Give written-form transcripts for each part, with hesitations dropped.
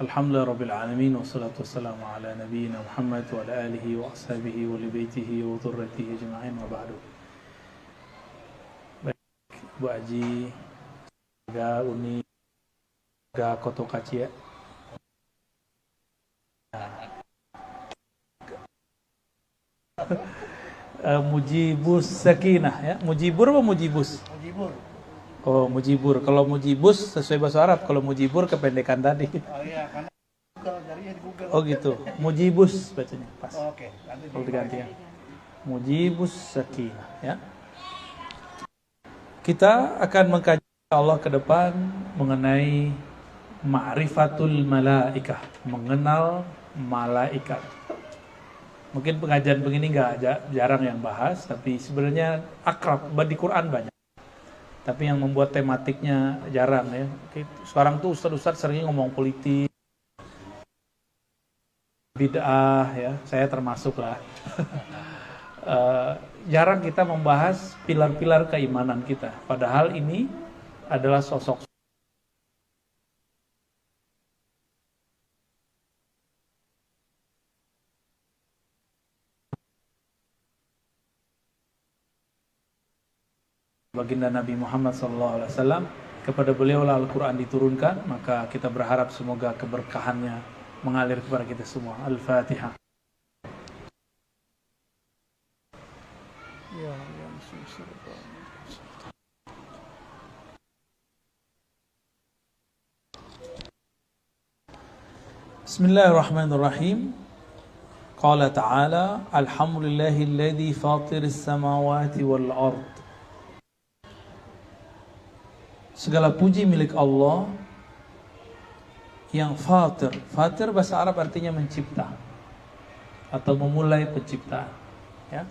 Alhamdulillah Rabbil Alamin. Wassalatu wassalamu ala nabiyyina Muhammad wa ala alihi wa ashabihi wa libaitihi wa dhurriyyatihi ajma'in wa ba'du. Baik, Bu Aji, Ga Uni, Ga Koto Kaci ya. Mujibus Sakinah ya. Mujibur apa Mujibus? Mujibur. Oh, Mujibur. Kalau Mujibus sesuai bahasa Arab, kalau Mujibur kependekan tadi. Oh iya, karena Google, carinya di Google. Oh gitu. Mujibus bacanya pas. Oh, oke, Kalau diganti ya. Mujibus Sakinah ya. Kita akan mengkaji Allah ke depan mengenai ma'rifatul malaikah, mengenal malaikat. Mungkin pengajian begini jarang yang bahas, tapi sebenarnya akrab di Quran banyak. Tapi yang membuat tematiknya jarang ya. Sekarang tuh ustadz-ustadz sering ngomong politik, bid'ah ya, saya termasuk lah. Jarang kita membahas pilar-pilar keimanan kita. Padahal ini adalah sosok baginda Nabi Muhammad SAW. Kepada beliau lah Al-Quran diturunkan, maka kita berharap semoga keberkahannya mengalir kepada kita semua. Al-Fatihah. Bismillahirrahmanirrahim. Qala ta'ala, alhamdulillahilladzi fatiris samawati wal ard. Segala puji milik Allah yang fatir. Fatir bahasa Arab artinya mencipta atau memulai penciptaan. Ya.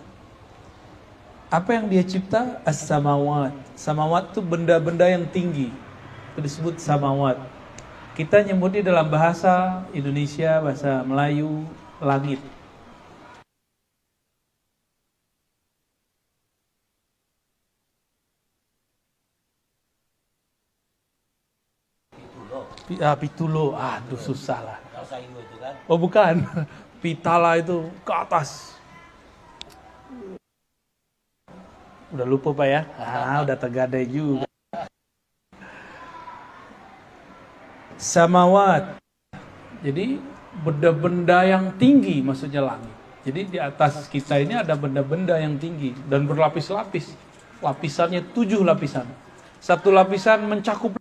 Apa yang dia cipta? As-samawat. Samawat itu benda-benda yang tinggi. Itu disebut samawat. Kita nyebutnya dalam bahasa Indonesia, bahasa Melayu, langit. Pitulo, aduh susah lah. Oh bukan, pitala itu ke atas. Udah lupa Pak ya? Udah tergadai juga. Samawat. Jadi benda-benda yang tinggi maksudnya langit. Jadi di atas kita ini ada benda-benda yang tinggi dan berlapis-lapis. Lapisannya 7 lapisan. Satu lapisan mencakup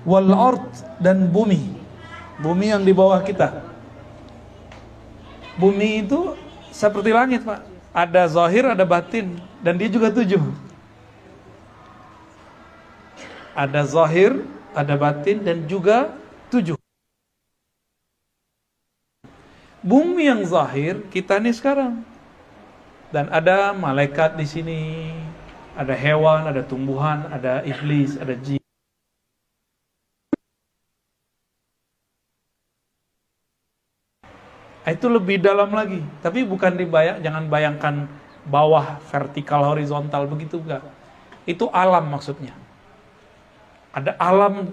wal ard, dan bumi. Bumi yang di bawah kita. Bumi itu seperti langit, Pak. Ada zahir, ada batin, dan dia juga 7. Ada zahir, ada batin, dan juga 7. Bumi yang zahir kita nih sekarang. Dan ada malaikat di sini, ada hewan, ada tumbuhan, ada iblis, ada jin. Itu lebih dalam lagi, tapi bukan jangan bayangkan bawah vertikal horizontal begitu, enggak. Itu alam maksudnya. Ada alam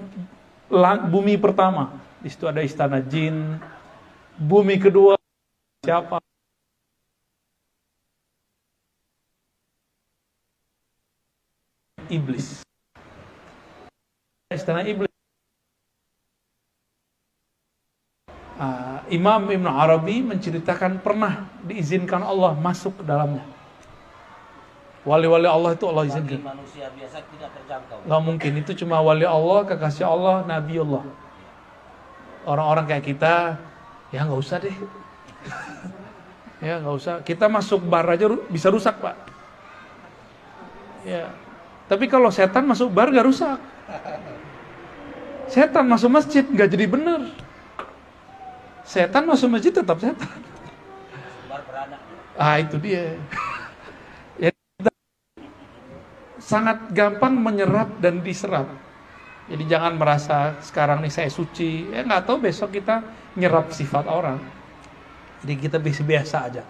bumi pertama, di situ ada istana jin. Bumi kedua siapa? Iblis. Istana iblis. Imam Ibn Arabi menceritakan pernah diizinkan Allah masuk ke dalamnya. Wali-wali Allah itu Allah izinkan. Bagi manusia biasa tidak terjangkau. Nggak mungkin, itu cuma wali Allah, kekasih Allah, Nabi Allah. Orang-orang kayak kita, ya nggak usah deh. Ya nggak usah. Kita masuk bar aja bisa rusak, Pak. Ya. Tapi kalau setan masuk bar nggak rusak. Setan masuk masjid nggak jadi bener. Setan masuk masjid tetap setan. Bar beranak. Itu dia. Ya, sangat gampang menyerap dan diserap. Jadi jangan merasa sekarang nih saya suci, nggak tahu besok kita nyerap sifat orang. Jadi kita biasa aja,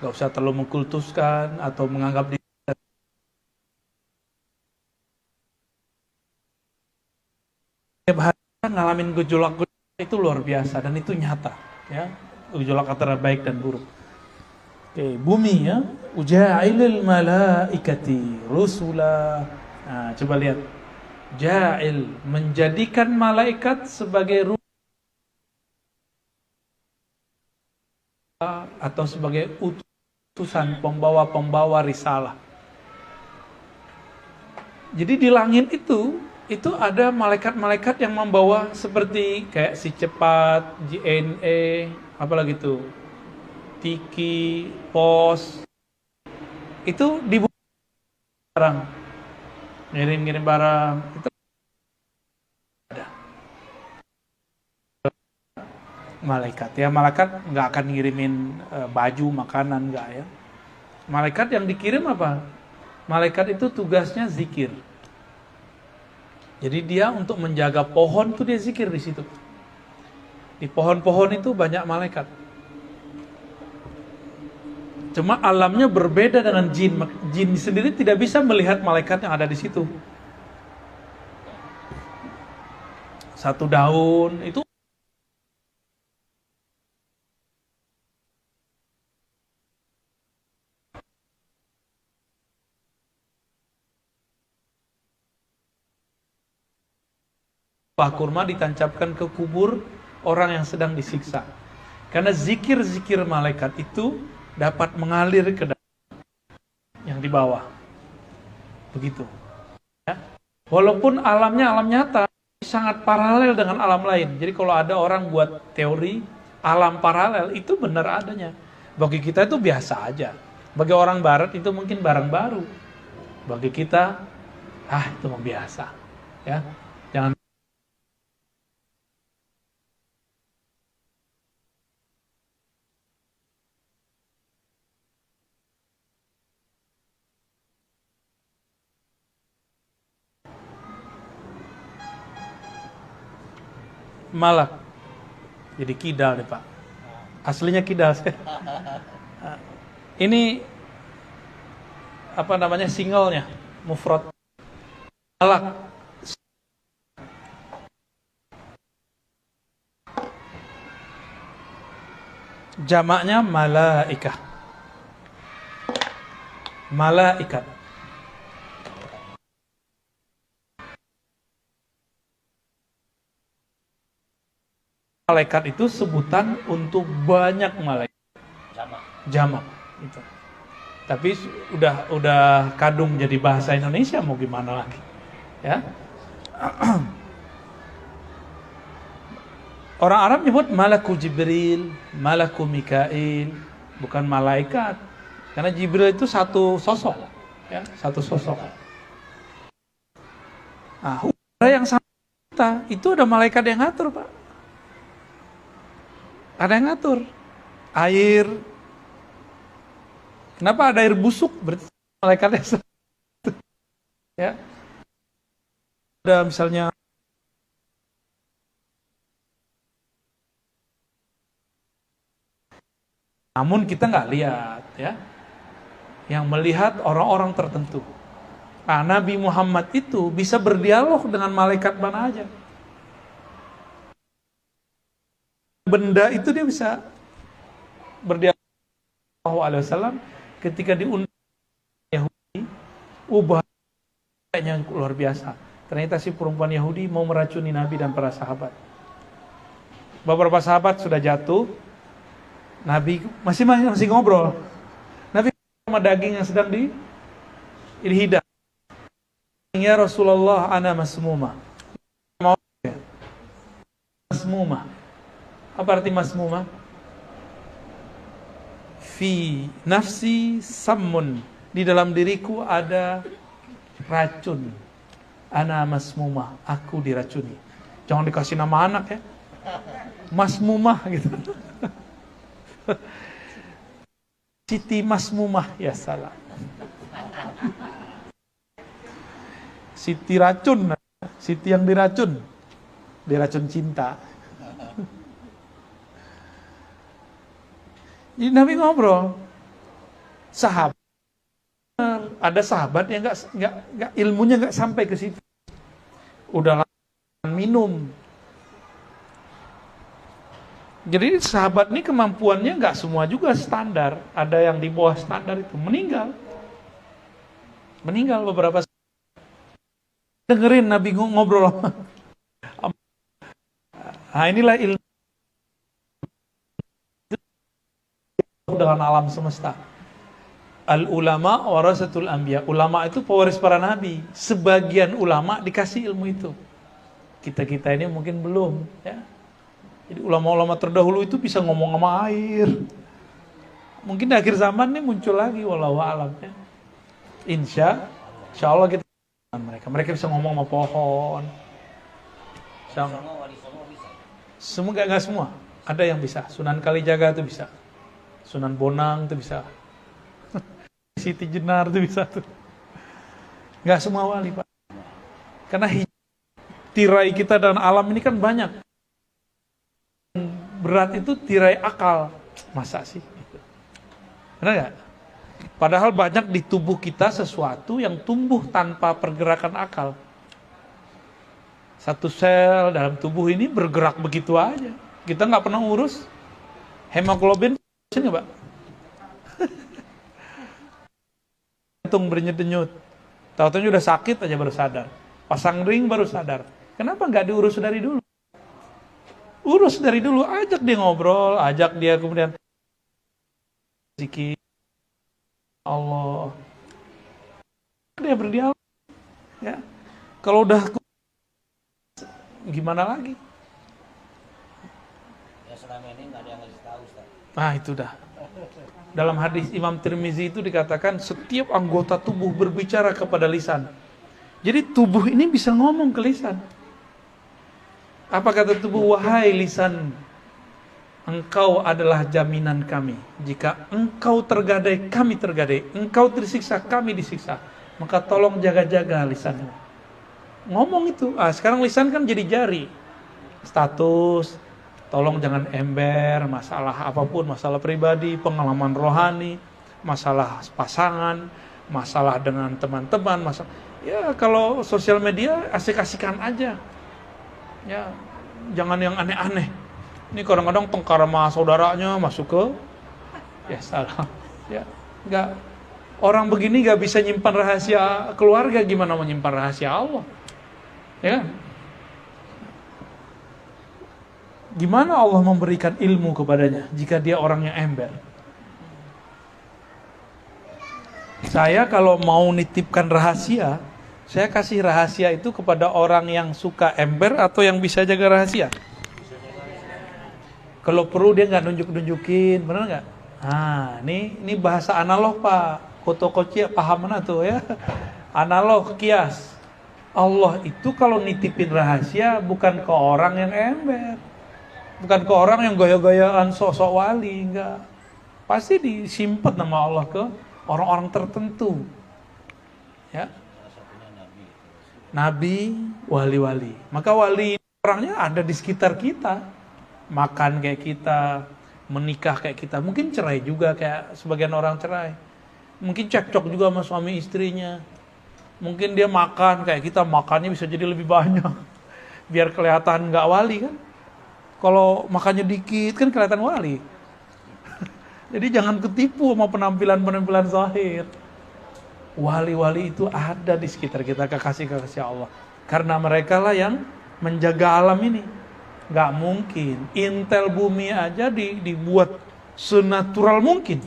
nggak usah terlalu mengkultuskan atau menganggap diri. Tiap hari ngalamin gejolak itu luar biasa dan itu nyata, ya, gejolak antara baik dan buruk. Oke, bumi ya, uja'ilil malaikati rusula. Nah, coba lihat. Ja'il, menjadikan malaikat sebagai rusul atau sebagai utusan pembawa risalah. Jadi di langit itu ada malaikat-malaikat yang membawa seperti kayak si cepat, JNE, apalagi itu, Tiki, Pos. Itu di barang. Ngirim barang itu ada malaikat ya. Malaikat nggak akan ngirimin baju, makanan, nggak ya. Malaikat yang dikirim apa? Malaikat itu tugasnya zikir. Jadi dia untuk menjaga pohon tuh dia zikir di situ. Di pohon-pohon itu banyak malaikat. Cuma alamnya berbeda dengan jin. Jin sendiri tidak bisa melihat malaikat yang ada di situ. Satu daun itu buah kurma ditancapkan ke kubur orang yang sedang disiksa. Karena zikir-zikir malaikat itu dapat mengalir ke dalam yang di bawah. Begitu. Ya. Walaupun alamnya alam nyata, sangat paralel dengan alam lain. Jadi kalau ada orang buat teori alam paralel, itu benar adanya. Bagi kita itu biasa aja. Bagi orang barat itu mungkin barang baru. Bagi kita, itu mah biasa. Ya. Jangan malak. Jadi kidal nih Pak. Aslinya kidal saya. Ini apa namanya singlenya, mufrad. Malak. Jamaknya malaikah. Malaikat. Malaikat itu sebutan untuk banyak malaikat. Jamak itu. Tapi udah kadung jadi bahasa Indonesia, mau gimana lagi? Ya. Orang Arab nyebut malaku Jibril, malaku Mikail, bukan malaikat. Karena Jibril itu satu sosok, ya, satu sosok. Udara yang sama kita, itu ada malaikat yang ngatur, Pak. Ada yang ngatur. Air. Kenapa ada air busuk? Berarti malaikatnya ya. Ada misalnya namun kita nggak lihat, ya. Yang melihat orang-orang tertentu. Nabi Muhammad itu bisa berdialog dengan malaikat mana aja. Benda itu dia bisa berdialog dengan SAW ketika diundang Yahudi, ubahnya luar biasa. Ternyata si perempuan Yahudi mau meracuni Nabi dan para sahabat. Beberapa sahabat sudah jatuh, Nabi masih ngobrol. Nabi sama daging yang sedang dihidang. Ya Rasulullah, ana masmuma. Masmuma. Apa arti masmuma? Fi nafsi sammun. Di dalam diriku ada racun. Ana masmuma. Aku diracuni. Jangan dikasih nama anak ya. Mas Mumah gitu. Siti Mas Mumah, ya salah. Siti racun, Siti yang diracun cinta. Jadi Nabi ngobrol, sahabat, ada sahabat yang nggak ilmunya nggak sampai ke situ, udah minum. Jadi sahabat ini kemampuannya nggak semua juga standar, ada yang di bawah standar itu meninggal beberapa. Dengerin Nabi ngobrol. Nah inilah ilmu dengan alam semesta. Al ulama warasatul anbiya. Ulama itu pewaris para nabi. Sebagian ulama dikasih ilmu itu. Kita ini mungkin belum, ya. Jadi ulama-ulama terdahulu itu bisa ngomong sama air. Mungkin di akhir zaman nih muncul lagi, wallahu a'lam, ya. Insya Allah kita mereka bisa ngomong sama pohon. Semua nggak semua. Ada yang bisa. Sunan Kalijaga itu bisa. Sunan Bonang itu bisa. Siti Jenar itu bisa tuh. Nggak semua wali, Pak. Karena tirai kita dan alam ini kan banyak. Berat itu tirai akal. Masa sih? Benar nggak? Padahal banyak di tubuh kita sesuatu yang tumbuh tanpa pergerakan akal. Satu sel dalam tubuh ini bergerak begitu aja. Kita nggak pernah urus. Hemoglobin, nggak, Pak? Jantung berdenyut-denyut. Tahu-tahu udah sakit aja baru sadar. Pasang ring baru sadar. Kenapa nggak diurus dari dulu? Urus dari dulu, ajak dia ngobrol, ajak dia kemudian zikir Allah. Dia berdialog. Ya. Kalau udah gimana lagi? Ya selama ini nggak ada yang ngasih tahu, Ustaz. Nah itu dah. Dalam hadis Imam Tirmizi itu dikatakan setiap anggota tubuh berbicara kepada lisan. Jadi tubuh ini bisa ngomong ke lisan. Apa kata tubuh? Wahai lisan, engkau adalah jaminan kami. Jika engkau tergadai, kami tergadai. Engkau tersiksa, kami disiksa. Maka tolong jaga-jaga lisanmu. Ngomong itu. Sekarang lisan kan jadi jari. Status, tolong jangan ember, masalah apapun, masalah pribadi, pengalaman rohani, masalah pasangan, masalah dengan teman-teman, masalah. Ya kalau sosial media asik-asikan aja. Ya, jangan yang aneh-aneh. Ini kadang-kadang tengkar sama saudaranya masuk ke, ya salah. Ya, enggak. Orang begini enggak bisa nyimpan rahasia keluarga, gimana mau nyimpan rahasia Allah? Ya kan? Gimana Allah memberikan ilmu kepadanya jika dia orangnya ember? Saya kalau mau nitipkan rahasia, saya kasih rahasia itu kepada orang yang suka ember atau yang bisa jaga rahasia. Kalau perlu dia nggak nunjuk-nunjukin, benar nggak? Ini bahasa analog, Pak. Fotokopi paham mana tuh ya? Analog, kias. Allah itu kalau nitipin rahasia bukan ke orang yang ember, bukan ke orang yang gaya-gayaan sok-sok wali, enggak. Pasti disimpan nama Allah ke orang-orang tertentu. Ya. Nabi, wali-wali. Maka wali orangnya ada di sekitar kita. Makan kayak kita, menikah kayak kita. Mungkin cerai juga kayak sebagian orang cerai. Mungkin cekcok juga sama suami istrinya. Mungkin dia makan kayak kita, makannya bisa jadi lebih banyak. Biar kelihatan gak wali kan. Kalau makannya dikit kan kelihatan wali. Jadi jangan ketipu sama penampilan-penampilan zahir. Wali-wali itu ada di sekitar kita, kekasih-kekasih Allah. Karena mereka lah yang menjaga alam ini. Gak mungkin. Intel bumi aja dibuat senatural mungkin.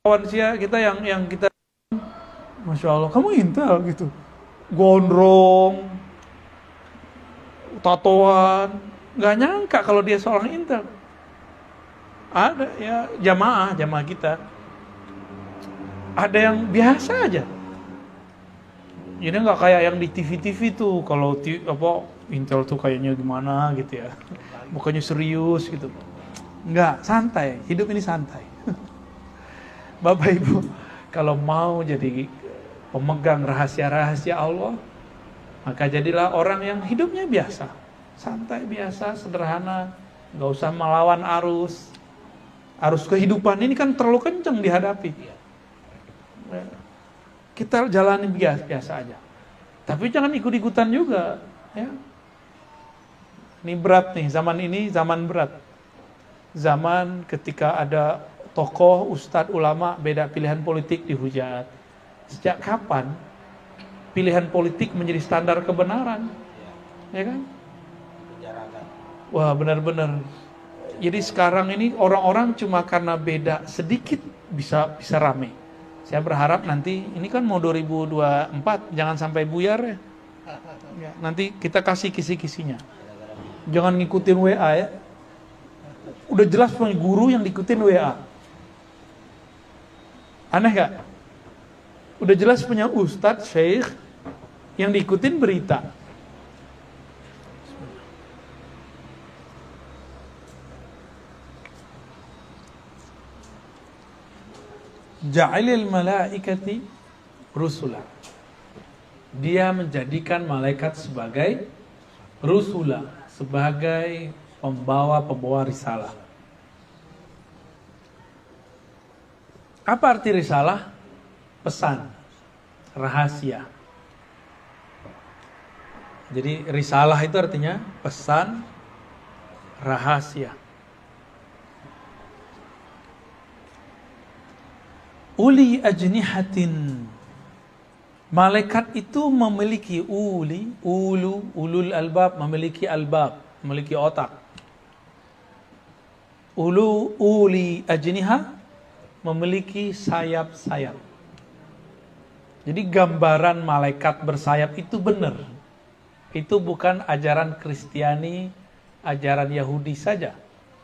Kawan kita yang kita, Masya Allah, kamu Intel gitu. Gondrong, tatoan. Gak nyangka kalau dia seorang Intel. Ada ya jamaah kita. Ada yang biasa aja. Jadi nggak kayak yang di TV-TV tuh, kalau Intel tuh kayaknya gimana gitu ya, bukannya serius gitu. Nggak, santai, hidup ini santai. Bapak Ibu, kalau mau jadi pemegang rahasia-rahasia Allah, maka jadilah orang yang hidupnya biasa, santai biasa, sederhana, nggak usah melawan arus. Arus kehidupan ini kan terlalu kencang dihadapi. Kita jalani biasa aja. Tapi jangan ikut-ikutan juga, ya. Ini berat nih, zaman ini zaman berat. Zaman ketika ada tokoh, ustadz, ulama beda pilihan politik dihujat. Sejak kapan pilihan politik menjadi standar kebenaran? Ya kan? Wah, benar-benar. Jadi sekarang ini orang-orang cuma karena beda sedikit bisa rame. Saya berharap nanti, ini kan mau 2024, jangan sampai buyar ya. Nanti kita kasih kisi-kisinya. Jangan ngikutin WA ya. Udah jelas punya guru yang ngikutin WA. Aneh gak? Udah jelas punya ustadz, syekh yang diikutin berita. Ja'ilil malaikati rusula. Dia menjadikan malaikat sebagai rusula, sebagai pembawa risalah. Apa arti risalah? Pesan, rahasia. Jadi risalah itu artinya pesan, rahasia. Uli ajnihatin. Malaikat itu memiliki ulul albab, memiliki albab, memiliki otak. Uli ajniha, memiliki sayap-sayap. Jadi gambaran malaikat bersayap itu benar. Itu bukan ajaran Kristiani, ajaran Yahudi saja.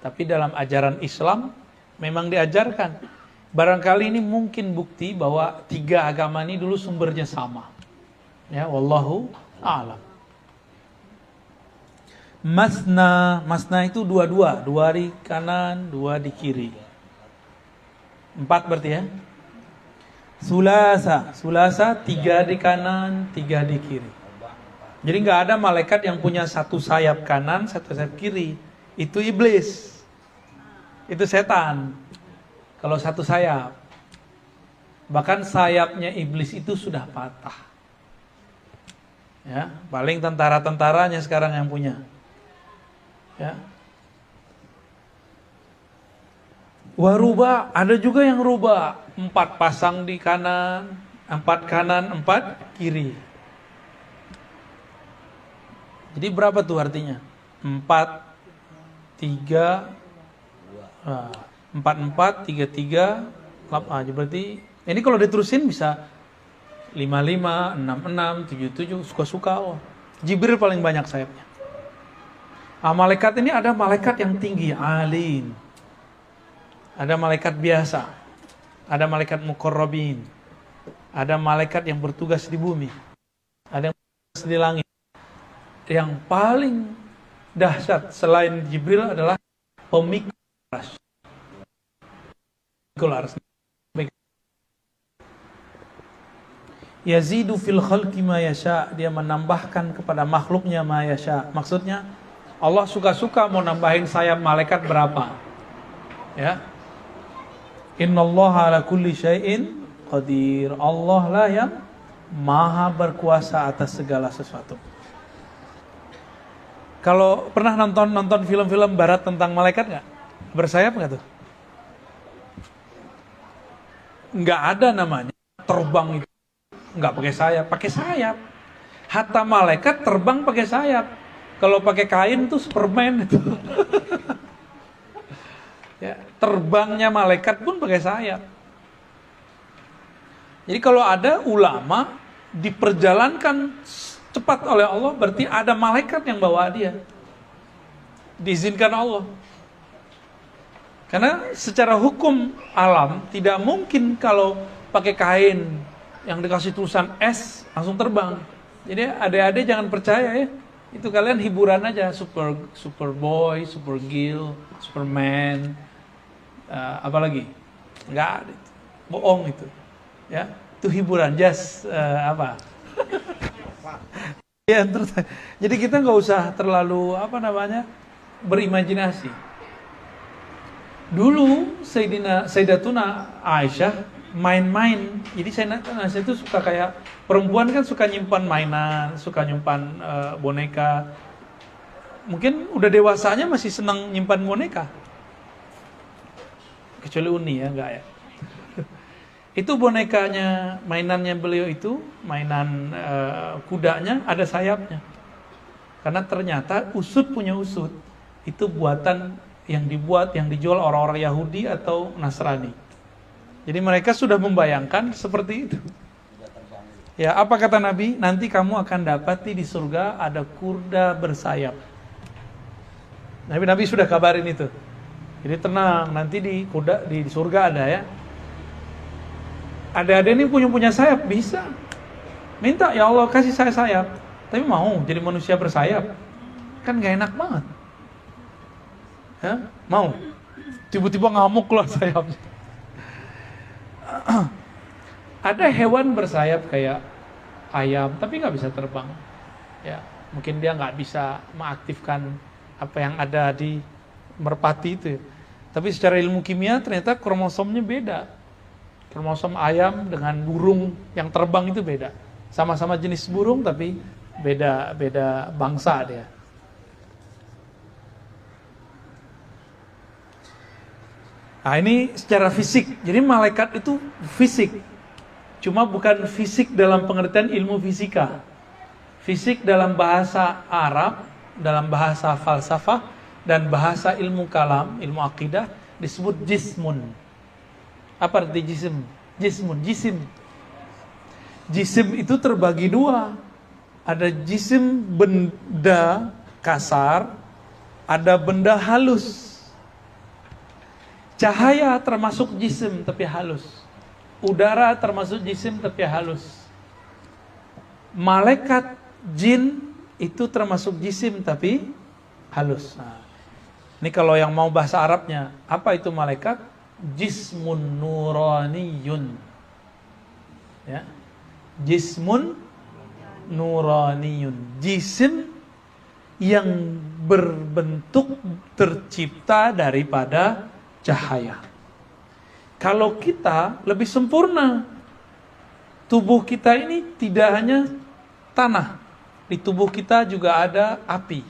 Tapi dalam ajaran Islam memang diajarkan. Barangkali ini mungkin bukti bahwa tiga agama ini dulu sumbernya sama. Ya, wallahu a'lam. Masna itu dua-dua, dua di kanan, dua di kiri. 4 berarti ya. Sulasa 3 di kanan, 3 di kiri. Jadi nggak ada malaikat yang punya satu sayap kanan, satu sayap kiri. Itu iblis. Itu setan. Kalau satu sayap. Bahkan sayapnya iblis itu sudah patah. Ya, paling tentara-tentaranya sekarang yang punya. Ya. Waruba, ada juga yang rubah. 4 pasang di kanan, 4 kanan, 4 kiri. Jadi berapa tuh artinya? 4, 3, 4, 3, 3, berarti ini kalau diterusin bisa 5, 5, 6, 7, 7, suka-suka. Oh. Jibril paling banyak sayapnya. Malaikat ini ada malaikat yang tinggi, alin. Ada malaikat biasa. Ada malaikat muqarrabin. Ada malaikat yang bertugas di bumi. Ada yang bertugas di langit. Yang paling dahsyat selain Jibril adalah pemikul arsy. Yazidu fil khalqi ma yasha, dia menambahkan kepada makhluknya ma yasha. Maksudnya Allah suka-suka mau nambahin sayap malaikat berapa. Ya. Innallaha ala kulli syai'in qadir. Allah lah yang maha berkuasa atas segala sesuatu. Kalau pernah nonton film-film barat tentang malaikat nggak? Bersayap nggak tuh? Nggak ada namanya terbang itu nggak pakai sayap, pakai sayap. Hatta malaikat terbang pakai sayap. Kalau pakai kain tuh Superman itu. Ya, terbangnya malaikat pun pakai sayap. Jadi kalau ada ulama diperjalankan cepat oleh Allah, berarti ada malaikat yang bawa dia. Diizinkan Allah. Karena secara hukum alam tidak mungkin kalau pakai kain yang dikasih tulisan S langsung terbang. Jadi adik-adik jangan percaya ya. Itu kalian hiburan aja, Superboy, Supergirl, Superman, apalagi nggak ada itu. Bohong itu, ya itu hiburan, ya, terus, jadi kita nggak usah terlalu berimajinasi. Dulu Sayyidatuna Aisyah main-main, jadi Sayyidatuna Aisyah itu suka kayak perempuan kan suka nyimpan mainan, suka nyimpan boneka. Mungkin udah dewasanya masih senang nyimpan boneka. Kecuali Uni ya, enggak ya. Itu bonekanya, mainannya beliau itu, mainan kudanya ada sayapnya. Karena ternyata usut punya usut. Itu buatan yang dijual orang-orang Yahudi atau Nasrani. Jadi mereka sudah membayangkan seperti itu. Ya, apa kata Nabi? Nanti kamu akan dapati di surga ada kuda bersayap. Nabi sudah kabarin itu. Jadi tenang, nanti di surga ada ya. Adik-adik ini punya sayap, bisa. Minta, ya Allah kasih saya sayap. Tapi mau jadi manusia bersayap? Kan gak enak banget. Ya, mau? Tiba-tiba ngamuk keluar sayapnya. Ada hewan bersayap kayak ayam, tapi gak bisa terbang. Ya, mungkin dia gak bisa mengaktifkan apa yang ada di merpati itu. Tapi secara ilmu kimia ternyata kromosomnya beda. Kromosom ayam dengan burung yang terbang itu beda. Sama-sama jenis burung tapi beda bangsa dia. Nah ini secara fisik. Jadi malaikat itu fisik. Cuma bukan fisik dalam pengertian ilmu fisika. Fisik dalam bahasa Arab, dalam bahasa falsafah dan bahasa ilmu kalam, ilmu akidah disebut jismun. Apa arti jisim? Jisim. Jisim itu terbagi dua. Ada jisim benda kasar, ada benda halus. Cahaya termasuk jisim tapi halus. Udara termasuk jisim tapi halus. Malaikat, jin itu termasuk jisim tapi halus. Nah, ini kalau yang mau bahasa Arabnya, apa itu malaikat? Jismun nuraniyun. Ya. Jismun nuraniyun. Jisim yang berbentuk tercipta daripada cahaya. Kalau kita lebih sempurna. Tubuh kita ini tidak hanya tanah. Di tubuh kita juga ada api.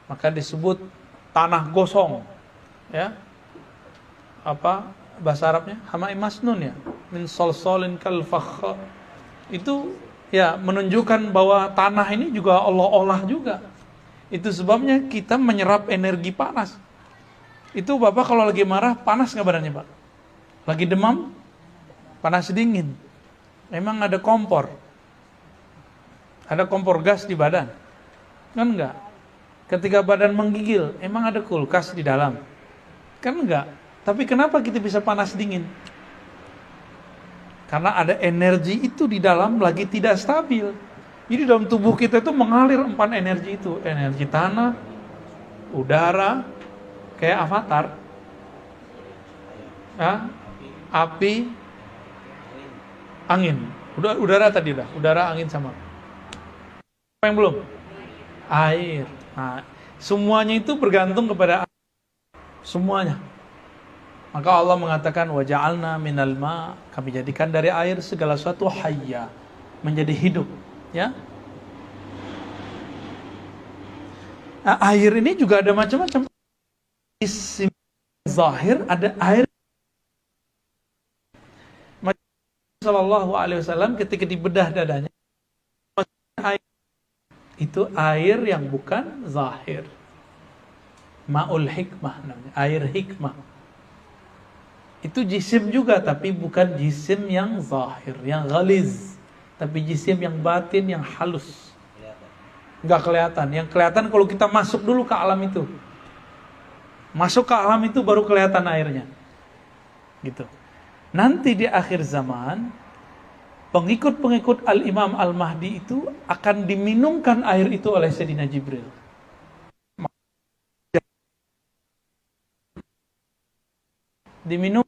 Maka disebut tanah gosong. Ya. Apa bahasa Arabnya? Hamai masnun ya. Min solsolin kal fakhar. Itu ya menunjukkan bahwa tanah ini juga Allah olah juga. Itu sebabnya kita menyerap energi panas. Itu Bapak kalau lagi marah panas nggak badannya Pak? Lagi demam? Panas dingin. Memang ada kompor. Ada kompor gas di badan? Kan enggak. Ketika badan menggigil, emang ada kulkas di dalam? Kan enggak. Tapi kenapa kita bisa panas dingin? Karena ada energi itu di dalam lagi tidak stabil. Jadi dalam tubuh kita itu mengalir 4 energi itu. Energi tanah, udara, kayak avatar. Api, angin. Udara tadi udah. Udara, angin sama. Apa yang belum? Air. Nah, semuanya itu bergantung kepada air. Semuanya. Maka Allah mengatakan waja'alna minal ma, kami jadikan dari air segala sesuatu hayya, menjadi hidup, ya. Nah, air ini juga ada macam-macam. Isim zahir ada air. Sallallahu alaihi wasallam ketika dibedah dadanya, air itu air yang bukan zahir. Ma'ul hikmah namanya, air hikmah. Itu jisim juga, tapi bukan jisim yang zahir, yang ghaliz. Tapi jisim yang batin, yang halus. Nggak kelihatan. Yang kelihatan kalau kita masuk dulu ke alam itu. Masuk ke alam itu baru kelihatan airnya. Gitu. Nanti di akhir zaman, pengikut-pengikut Al-Imam Al-Mahdi itu akan diminumkan air itu oleh Sayyidina Jibril. Diminum.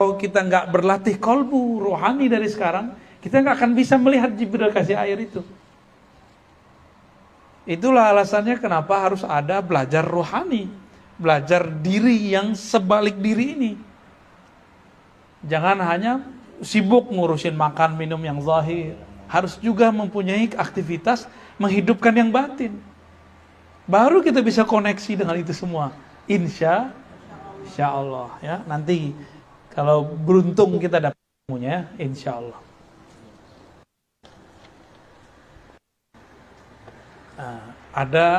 Kalau kita nggak berlatih kolbu rohani dari sekarang, kita nggak akan bisa melihat Jibril kasih air itu. Itulah alasannya kenapa harus ada belajar rohani, belajar diri yang sebalik diri ini. Jangan hanya sibuk ngurusin makan minum yang zahir, harus juga mempunyai aktivitas menghidupkan yang batin. Baru kita bisa koneksi dengan itu semua. Insya Allah ya. Nanti kalau beruntung kita dapat ilmunya, insya Allah.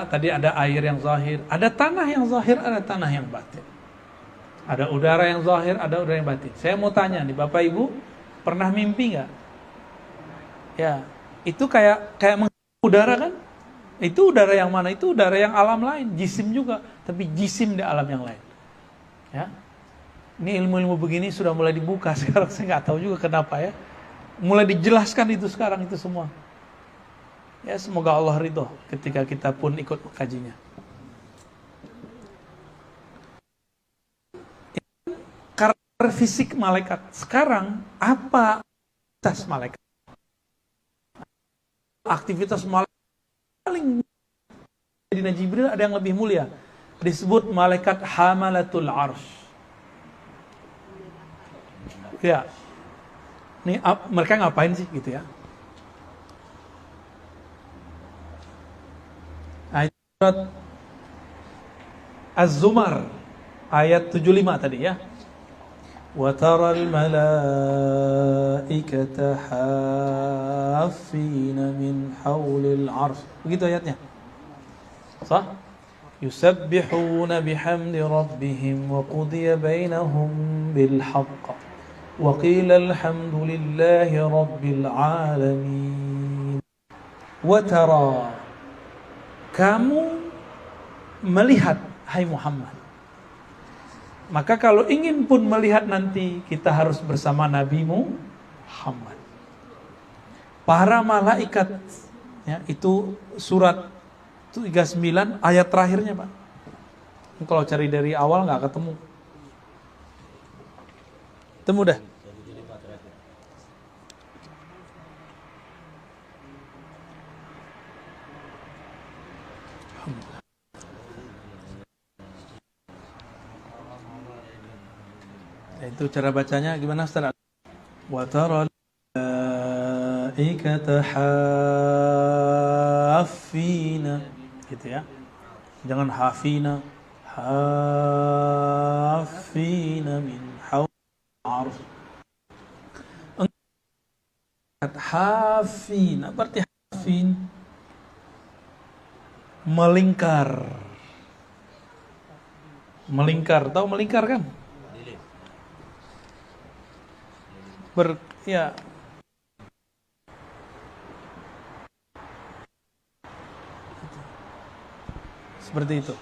Tadi ada air yang zahir, ada tanah yang zahir, ada tanah yang batin. Ada udara yang zahir, ada udara yang batin. Saya mau tanya nih, Bapak Ibu, pernah mimpi nggak? Ya, itu kayak udara kan? Itu udara yang mana? Itu udara yang alam lain, jisim juga, tapi jisim di alam yang lain. Ya, ini ilmu-ilmu begini sudah mulai dibuka sekarang. Saya nggak tahu juga kenapa ya. Mulai dijelaskan itu sekarang itu semua. Ya, semoga Allah ridho ketika kita pun ikut mengkajinya. Karakter fisik malaikat. Sekarang apa aktivitas malaikat? Aktivitas malaikat paling Sayyidina Jibril ada yang lebih mulia. Disebut malaikat hamalatul arsy. Ya. Nih mereka ngapain sih gitu ya? Surat Az-Zumar ayat 75 tadi ya. Wa taral malaikata haffina min haulil arsy. Begitu ayatnya. Sah? Yusabbihuna bihamdi rabbihim wa qudiya bainahum bil haqq. Wa qila alhamdulillahi rabbil alamin. Wa tara, kamu melihat, hai Muhammad. Maka kalau ingin pun melihat nanti, kita harus bersama Nabi Muhammad. Para malaikat, ya, itu surat 39 ayat terakhirnya, Pak. Kalau cari dari awal nggak ketemu. Temu dah. Itu cara bacanya gimana, Ustaz? Wa taral malaikata haffina, gitu ya. Jangan hafina, haffina min haul arsy. Hafina, berarti hafin melingkar. Melingkar, tahu melingkar kan? Ya. Seperti itu.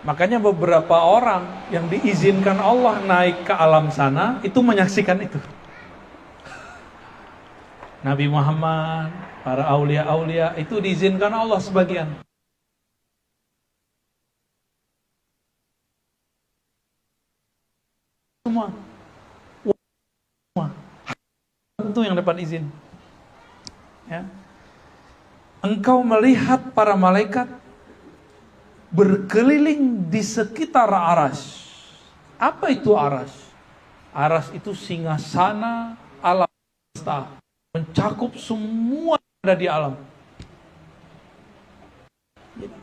Makanya beberapa orang yang diizinkan Allah naik ke alam sana itu menyaksikan itu. Nabi Muhammad, para aulia-aulia itu diizinkan Allah sebagian. Semua. Tentu yang dapat izin. Ya. Engkau melihat para malaikat berkeliling di sekitar aras. Apa itu aras? Aras itu singgasana alam semesta, mencakup semua yang ada di alam.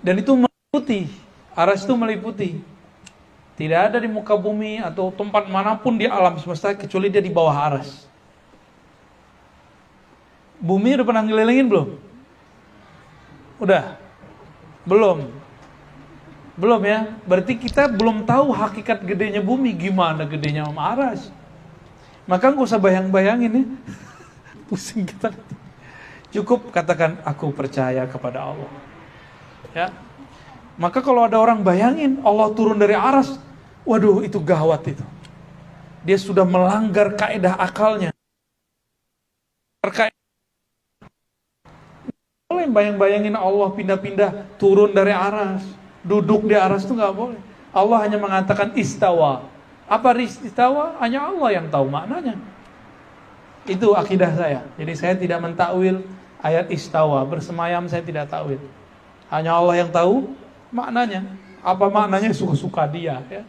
Dan itu meliputi, aras itu meliputi. Tidak ada di muka bumi atau tempat manapun di alam semesta kecuali dia di bawah aras. Bumi udah pernah ngelilingin belum? Udah? Belum? Belum ya? Berarti kita belum tahu hakikat gedenya bumi, gimana gedenya aras. Maka nggak usah bayang-bayangin ya. Pusing kita. Cukup katakan, aku percaya kepada Allah. Ya. Maka kalau ada orang bayangin Allah turun dari aras, Waduh, itu gawat itu. Dia sudah melanggar kaidah akalnya. Boleh bayang-bayangin Allah pindah-pindah turun dari aras, duduk di aras itu nggak boleh. Allah hanya mengatakan istawa. Apa istawa? Hanya Allah yang tahu maknanya. Itu akidah saya. Jadi saya tidak mentakwil ayat istawa, bersemayam saya tidak takwil. Hanya Allah yang tahu maknanya. Apa maknanya suka-suka dia, ya.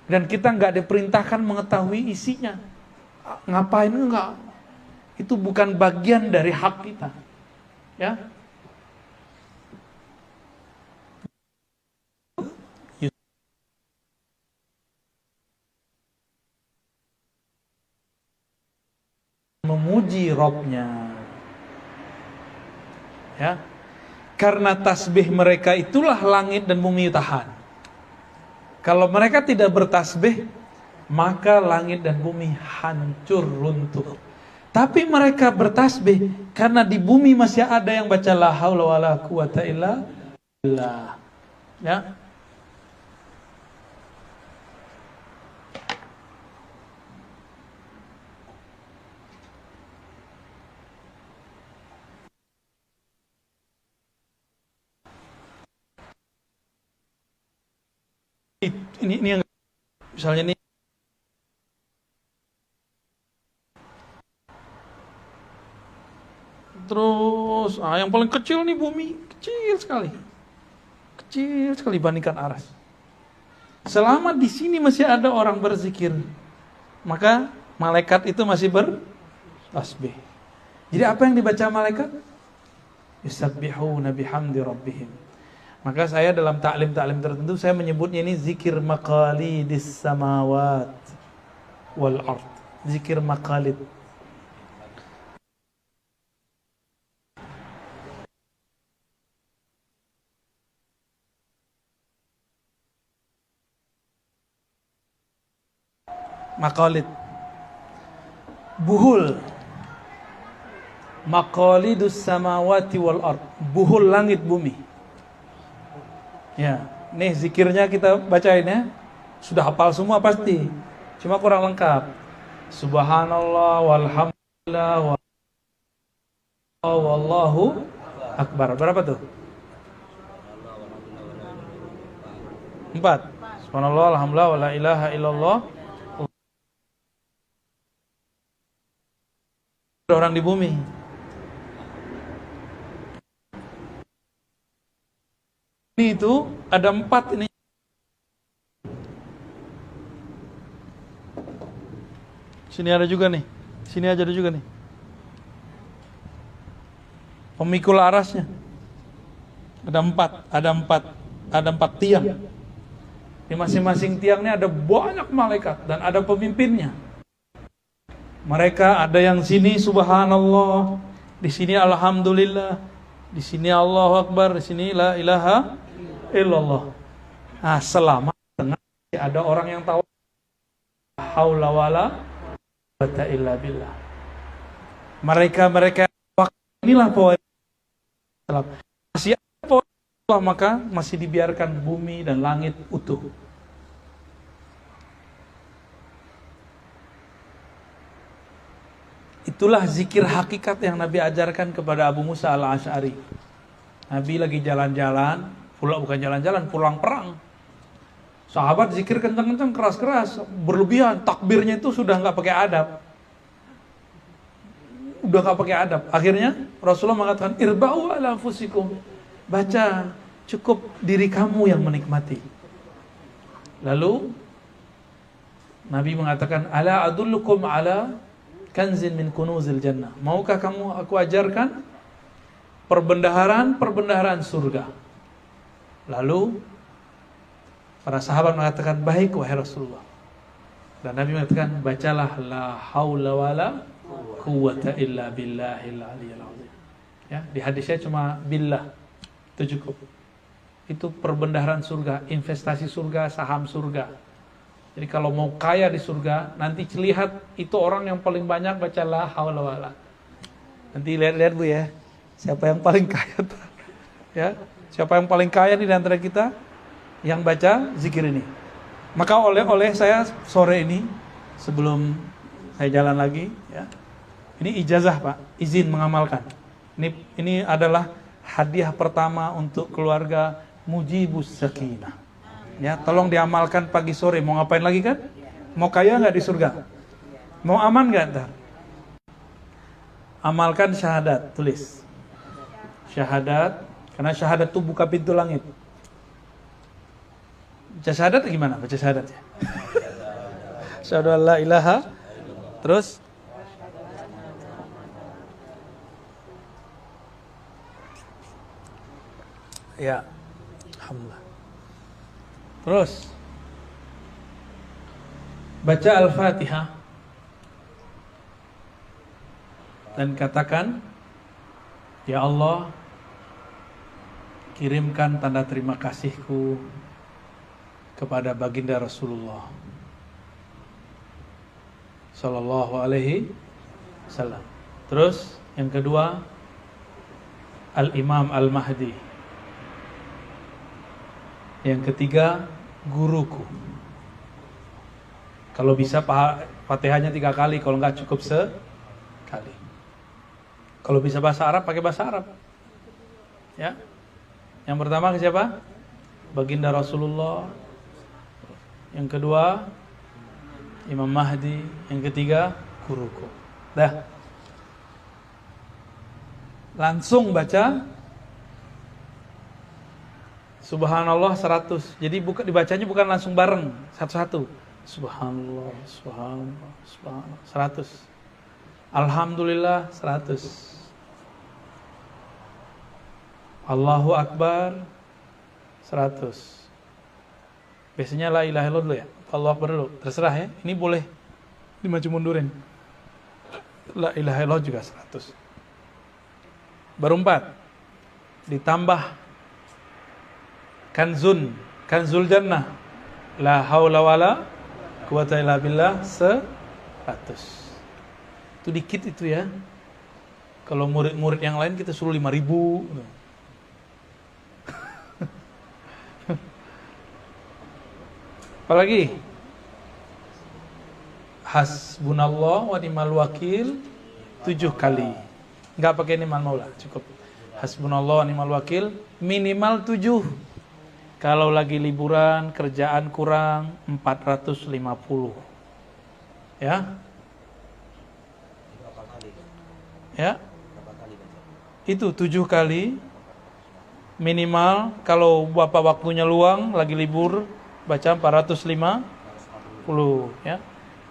Dan kita nggak diperintahkan mengetahui isinya. Ngapain enggak? Itu bukan bagian dari hak kita. Ya. Memuji Robnya, ya, karena tasbih mereka itulah langit dan bumi tahan. Kalau mereka tidak bertasbih, maka langit dan bumi hancur runtuh. Tapi mereka bertasbih karena di bumi masih ada yang baca la haula wala quwata illa billah, ya. Ini yang misalnya nih, terus yang paling kecil nih bumi, kecil sekali bandingkan aras. Selama di sini masih ada orang berzikir, maka malaikat itu masih bertasbih. Jadi apa yang dibaca malaikat? Yusabbihuna bihamdi rabbihim. Maka saya dalam taklim-taklim tertentu saya menyebutnya ini zikir maqalidis samawat wal ard. Zikir maqalid. Maqalid. Buhul. Maqalidus samawati wal ard. Buhul langit bumi. Ya, nih zikirnya kita bacain ya. Sudah hafal semua pasti. Cuma kurang lengkap. Subhanallah walhamdulillah wallahu akbar. Berapa tuh? 4. Subhanallah alhamdulillah wala ilaha illallah. Orang di bumi. Ini itu ada 4 ini. Sini ada juga nih. Sini aja ada juga nih. Pemikul arasnya. Ada 4 tiang. Di masing-masing tiang ini ada banyak malaikat dan ada pemimpinnya. Mereka ada yang sini subhanallah, di sini alhamdulillah, di sini Allahu akbar, di sini la ilaha illallah. Nah, selama tengah ada orang yang tahu haula wala quwata illa billah. Mereka inilah poin Islam. Masih ada poin Allah, maka masih dibiarkan bumi dan langit utuh. Itulah zikir hakikat yang Nabi ajarkan kepada Abu Musa al-Asy'ari. Nabi lagi jalan-jalan, bukan jalan-jalan, pulang perang. Sahabat zikir kencang-kencang, keras-keras, berlebihan, takbirnya itu sudah nggak pakai adab. Udah nggak pakai adab. Akhirnya Rasulullah mengatakan, irba'u ala anfusikum. Baca, cukup diri kamu yang menikmati. Lalu Nabi mengatakan, ala adullukum ala kanzin min kunuzil jannah. Maukah kamu aku ajarkan perbendaharaan surga? Lalu para sahabat mengatakan, baik wahai Rasulullah. Dan Nabi mengatakan, bacalah la haula wala quwata illa billahil aliyyil azim. Ya, di hadisnya cuma billah. Itu cukup. Itu perbendaharaan surga, investasi surga, saham surga. Jadi kalau mau kaya di surga, nanti lihat itu orang yang paling banyak baca la haula wala. Nanti lihat Bu ya, siapa yang paling kaya tuh. Ya, siapa yang paling kaya di antara kita yang baca zikir ini. Maka oleh saya sore ini sebelum saya jalan lagi, ya, ini ijazah Pak, izin mengamalkan. Ini adalah hadiah pertama untuk keluarga Mujibus Sakinah. Ya, tolong diamalkan pagi sore. Mau ngapain lagi kan? Mau kaya nggak di surga? Mau aman nggak ntar? Amalkan syahadat, tulis. Syahadat, karena syahadat itu buka pintu langit. Baca syahadat gimana? Baca syahadat ya. Asyhadu an la ilaha. Terus ya, alhamdulillah. Terus baca Al-Fatihah dan katakan, ya Allah, kirimkan tanda terima kasihku kepada baginda Rasulullah sallallahu alaihi wasallam. Terus yang kedua, Al-Imam Al-Mahdi. Yang ketiga, guruku. Kalau bisa Fatihahnya 3 kali, kalau enggak cukup sekali. Kalau bisa bahasa Arab, pakai bahasa Arab. Ya. Yang pertama ke siapa? Baginda Rasulullah. Yang kedua, Imam Mahdi. Yang ketiga, guruku. Dah. Langsung baca Subhanallah 100. Jadi dibacanya bukan langsung bareng, satu-satu. Subhanallah, subhanallah, subhanallah 100. Alhamdulillah 100. Allahu Akbar 100. Biasanya la ilaha illallah dulu ya. Allahu Akbar dulu. Terserah ya. Ini boleh dimaju mundurin. La ilaha illallah juga 100. Baru 4. Ditambah Kanzul Jannah, la haula wala quwata illa billah 100. Itu dikit itu ya. Kalau murid-murid yang lain kita suruh 5.000. Apalagi Hasbunallah wa ni'mal wakil 7 kali. Enggak pakai ni'mal maula, cukup. Hasbunallah wa ni'mal wakil minimal 7. Kalau lagi liburan, kerjaan kurang 450. Ya? Ya? Itu 7 kali. Minimal kalau Bapak waktunya luang, lagi libur, baca 450. Ya?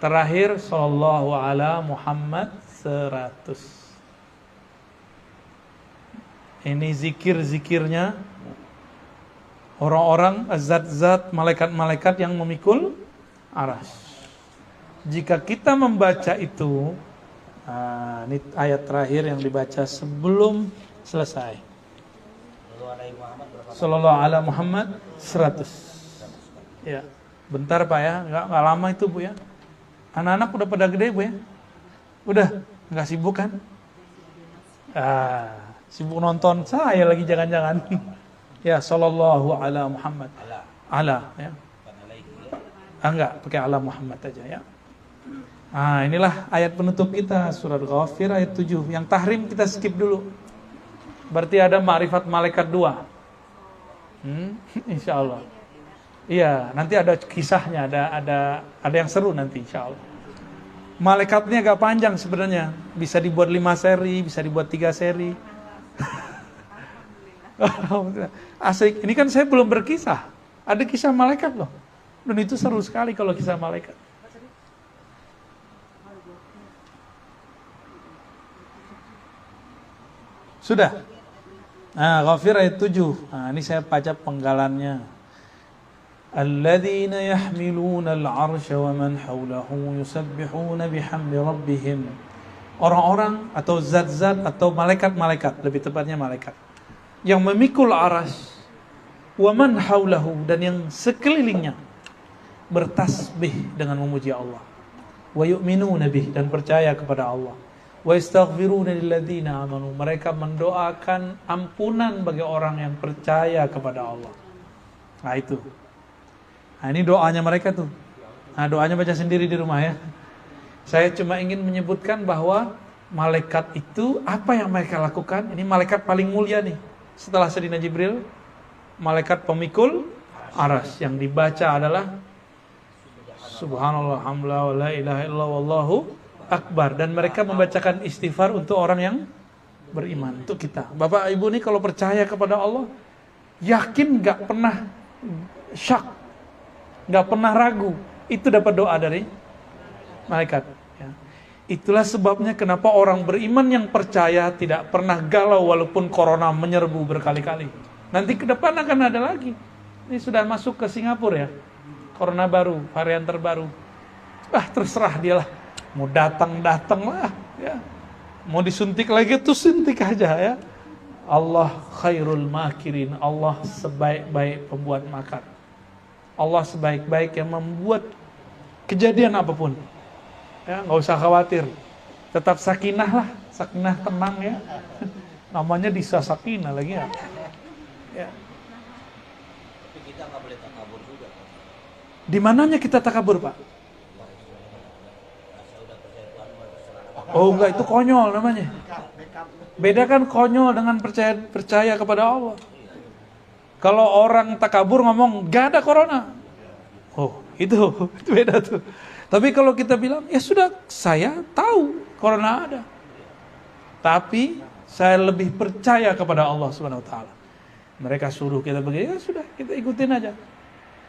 Terakhir, sallallahu ala Muhammad 100. Ini zikir-zikirnya orang-orang, zat-zat, malaikat-malaikat yang memikul arsy. Jika kita membaca itu, ini ayat terakhir yang dibaca sebelum selesai. Sallallahu ala Muhammad 100. Ya, bentar Pak ya, nggak lama itu Bu ya. Anak-anak udah pada gede Bu ya. Udah, nggak sibuk kan? Sibuk nonton saya lagi jangan-jangan. Ya, sallallahu ala Muhammad. Ala ya. Enggak, pakai ala Muhammad aja ya. Inilah ayat penutup kita, surat Ghafir ayat 7. Yang tahrim kita skip dulu. Berarti ada ma'rifat malaikat 2. Insyaallah. Iya, nanti ada kisahnya, ada yang seru nanti insyaallah. Malaikatnya agak panjang sebenarnya. Bisa dibuat 5 seri, bisa dibuat 3 seri. Asik. Ini kan saya belum berkisah. Ada kisah malaikat loh. Dan itu seru sekali kalau kisah malaikat. Sudah. Ghafir ayat 7. Ini saya baca penggalannya. Alladzina yahmiluna al-'arsya wa man hawlahu yusabbihuna bihamdi rabbihim. Orang-orang atau zat-zat atau malaikat-malaikat, lebih tepatnya malaikat yang memikul arsy, wa man haulahu, dan yang sekelilingnya bertasbih dengan memuji Allah, wa yu'minuna bih, dan percaya kepada Allah, wa yastaghfiruna lilladzina amanu, mereka mendoakan ampunan bagi orang yang percaya kepada Allah. Nah itu. Nah, ini doanya mereka tuh. Nah, doanya baca sendiri di rumah ya. Saya cuma ingin menyebutkan bahwa malaikat itu apa yang mereka lakukan. Ini malaikat paling mulia nih. Setelah Sayyidina Jibril, malaikat pemikul aras. Yang dibaca adalah Subhanallah, hamdulillah, wa la ilaha illallah, wallahu akbar. Dan mereka membacakan istighfar untuk orang yang beriman. Untuk kita. Bapak Ibu nih kalau percaya kepada Allah, yakin gak pernah syak, gak pernah ragu. Itu dapat doa dari malaikat. Ya. Itulah sebabnya kenapa orang beriman yang percaya tidak pernah galau walaupun corona menyerbu berkali-kali. Nanti ke depan akan ada lagi. Ini sudah masuk ke Singapura ya. Corona baru, varian terbaru. Terserah dialah. Mau datang lah. Ya. Mau disuntik lagi tuh suntik aja ya. Allah khairul makirin. Allah sebaik-baik pembuat makar. Allah sebaik-baik yang membuat kejadian apapun. Ya, nggak usah khawatir. Tetap sakinah lah, sakinah tenang ya. Namanya Disa Sakinah lagi ya. Ya. Tapi kita nggak boleh takabur juga. Di mananya kita takabur, Pak? Oh enggak, itu konyol namanya. Beda kan konyol dengan percaya kepada Allah. Kalau orang takabur ngomong gak ada corona. Oh, itu beda tuh. Tapi kalau kita bilang, ya sudah, saya tahu corona ada. Tapi saya lebih percaya kepada Allah Subhanahu wa taala. Mereka suruh kita begini, ya sudah, kita ikutin aja.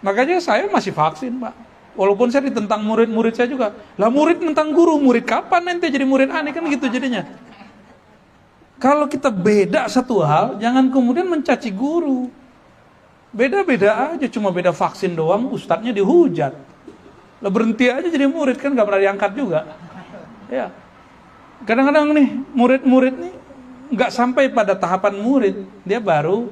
Makanya saya masih vaksin, Pak. Walaupun saya ditentang murid-murid saya juga. Lah murid tentang guru, murid kapan nanti jadi murid aneh kan gitu jadinya. Kalau kita beda satu hal, jangan kemudian mencaci guru. Beda-beda aja, cuma beda vaksin doang, ustadznya dihujat. Lah berhenti aja jadi murid kan gak pernah diangkat juga. Ya. Kadang-kadang nih murid-murid nih nggak sampai pada tahapan murid, dia baru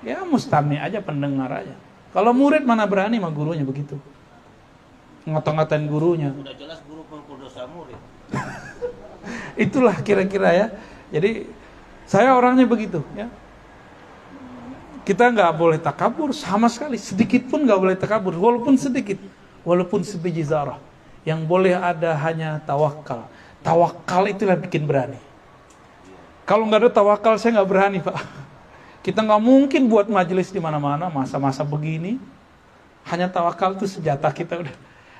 ya mustami aja, pendengar aja. Kalau murid mana berani sama gurunya begitu, ngata-ngatain gurunya. Udah jelas guru pengikut dosa murid. Itulah kira-kira ya. Jadi saya orangnya begitu ya. Kita nggak boleh takabur sama sekali, sedikit pun nggak boleh takabur, walaupun sedikit, walaupun sebiji zarah. Yang boleh ada hanya tawakal. Tawakal itulah bikin berani. Kalau nggak ada tawakal saya nggak berani, Pak. Kita nggak mungkin buat majelis di mana-mana masa-masa begini. Hanya tawakal itu senjata kita udah.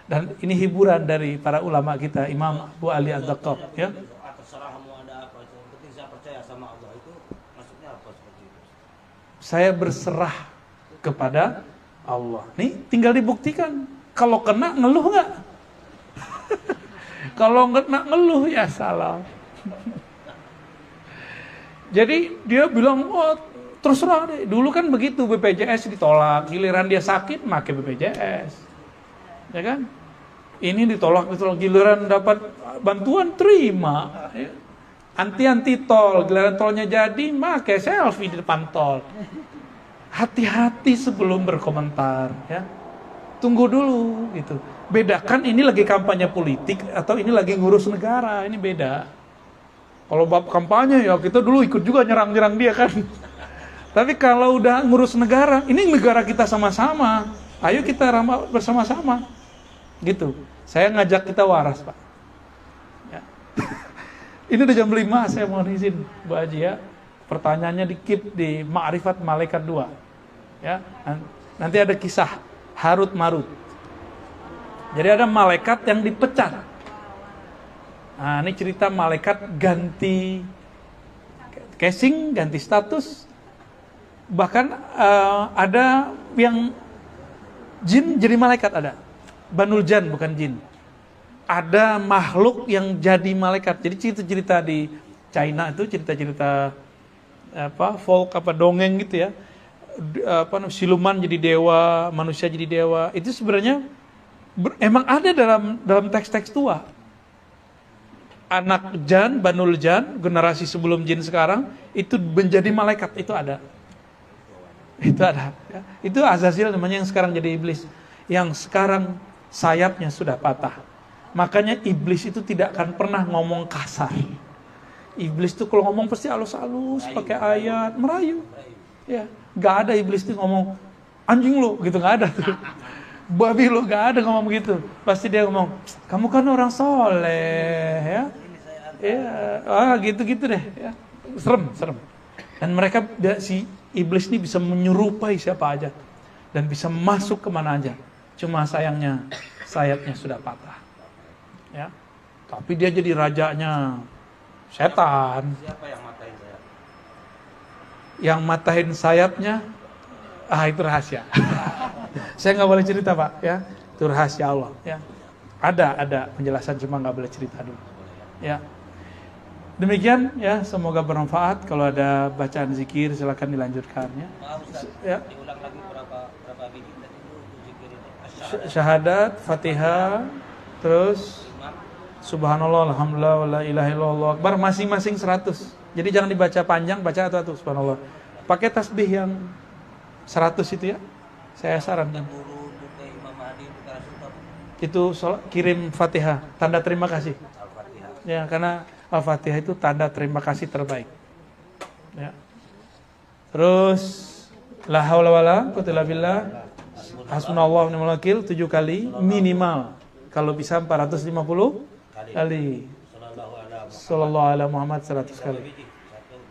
Dan ini hiburan dari para ulama kita, Imam Abu Ali Az-Zaqqaq ya. Terserah mau ada apa, yang penting saya percaya sama Allah, itu maksudnya apa seperti itu? Saya berserah kepada Allah. Nih tinggal dibuktikan. Kalau kena ngeluh nggak? Kalau nggak ngeluh ya salah. Jadi dia bilang, oh terserah deh. Dulu kan begitu, BPJS ditolak, giliran dia sakit pakai BPJS, ya kan? Ini ditolak, giliran dapat bantuan terima. Ya. Anti tol, giliran tolnya jadi, pakai selfie di depan tol. Hati-hati sebelum berkomentar, ya. Tunggu dulu, gitu. Bedakan ini lagi kampanye politik atau ini lagi ngurus negara, ini beda. Kalau bab kampanye ya kita dulu ikut juga nyerang-nyerang dia kan. Tapi kalau udah ngurus negara, ini negara kita sama-sama. Ayo kita ramah bersama-sama. Gitu. Saya ngajak kita waras, Pak. Ya. Ini udah jam 5, saya mohon izin Bu Haji ya. Pertanyaannya di-keep di Ma'rifat Malaikat 2. Ya. Nanti ada kisah Harut Marut. Jadi ada malaikat yang dipecat. Nah, ini cerita malaikat ganti casing, ganti status. Bahkan ada yang jin jadi malaikat ada. Banul Jan bukan jin. Ada makhluk yang jadi malaikat. Jadi cerita-cerita di China itu cerita-cerita folk dongeng gitu ya. Siluman jadi dewa, manusia jadi dewa. Itu sebenarnya emang ada dalam teks-teks tua. Anak Jan, Banul Jan, generasi sebelum jin sekarang itu menjadi malaikat, itu ada. Itu ada. Ya. Itu Azazil namanya yang sekarang jadi iblis. Yang sekarang sayapnya sudah patah. Makanya iblis itu tidak akan pernah ngomong kasar. Iblis itu kalau ngomong pasti halus-halus, pakai ayat, merayu. Ya, nggak ada iblis itu ngomong anjing lo, gitu nggak ada tuh. Babi lu gak ada ngomong begitu. Pasti dia ngomong, kamu kan orang soleh ya. Ya, gitu-gitu deh ya. Serem. Dan mereka, si iblis ini bisa menyerupai siapa aja. Dan bisa masuk kemana aja. Cuma sayangnya, sayapnya sudah patah. Ya. Tapi dia jadi rajanya setan. Siapa yang matahin saya? Yang matahin sayapnya, itu rahasia. Saya nggak boleh cerita Pak, ya. Itu rahasia Allah. Ya. Ada penjelasan, cuma nggak boleh cerita dulu. Ya. Demikian ya, semoga bermanfaat. Kalau ada bacaan zikir silakan dilanjutkan ya. Maaf Ustaz, Ya. diulang lagi berapa biji tadi itu zikir itu? Syahadat, Fatihah, terus Imam, Subhanallah, Alhamdulillah, wa la ilaha illallah akbar, masing-masing 100. Jadi jangan dibaca panjang, baca atau Subhanallah. Pakai tasbih yang 100 itu ya. Saya sarankan. guru untuk ke Imam Mahdi itu ke Rasul Itu kirim Fatihah, tanda terima kasih. Al-Fatihah. Ya, karena Al-Fatihah itu tanda terima kasih terbaik. Ya. Terus la haula wala quwwata illa billah. Hasbunallahu wa ni'mal wakil 7 kali minimal. Kalau bisa 450 kali. Sallallahu alaihi wasallam. Sallallahu alaihi Muhammad 100 kali. 1,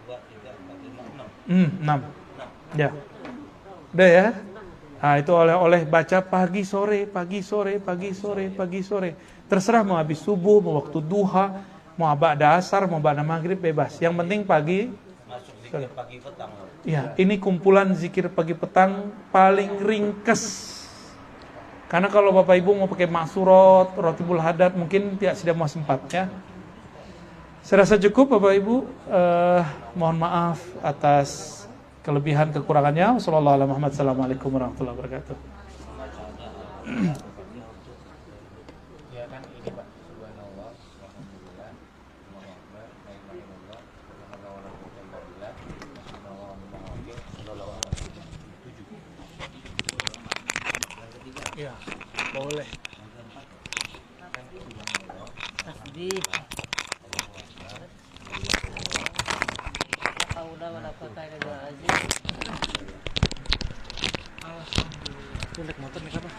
2, 3, 4, 5, 6. 6. Ya. Udah ya. Nah, itu oleh baca pagi sore. Terserah mau habis subuh, mau waktu duha, mau ba'da asar, mau ba'da maghrib, bebas. Yang penting pagi. Masuk zikir pagi petang. Ya, ini kumpulan zikir pagi petang paling ringkes. Karena kalau Bapak Ibu mau pakai maksurat, rotibul hadat, mungkin tidak mau sempat ya. Saya rasa cukup Bapak Ibu. Mohon maaf atas kelebihan kekurangannya. Wassalamualaikum warahmatullahi wabarakatuh. Ya kan ini Pak, subhanallah, alhamdulillah, Allahu akbar, la ilaha illallah, la haula wala quwwata illa billah, hasbunallahu wa ni'mal wakil, sallallahu alaihi wasallam. Ya, boleh. Tasbih. Haula wala quwwata illa billah. Alhamdulillah. Motor nih apa?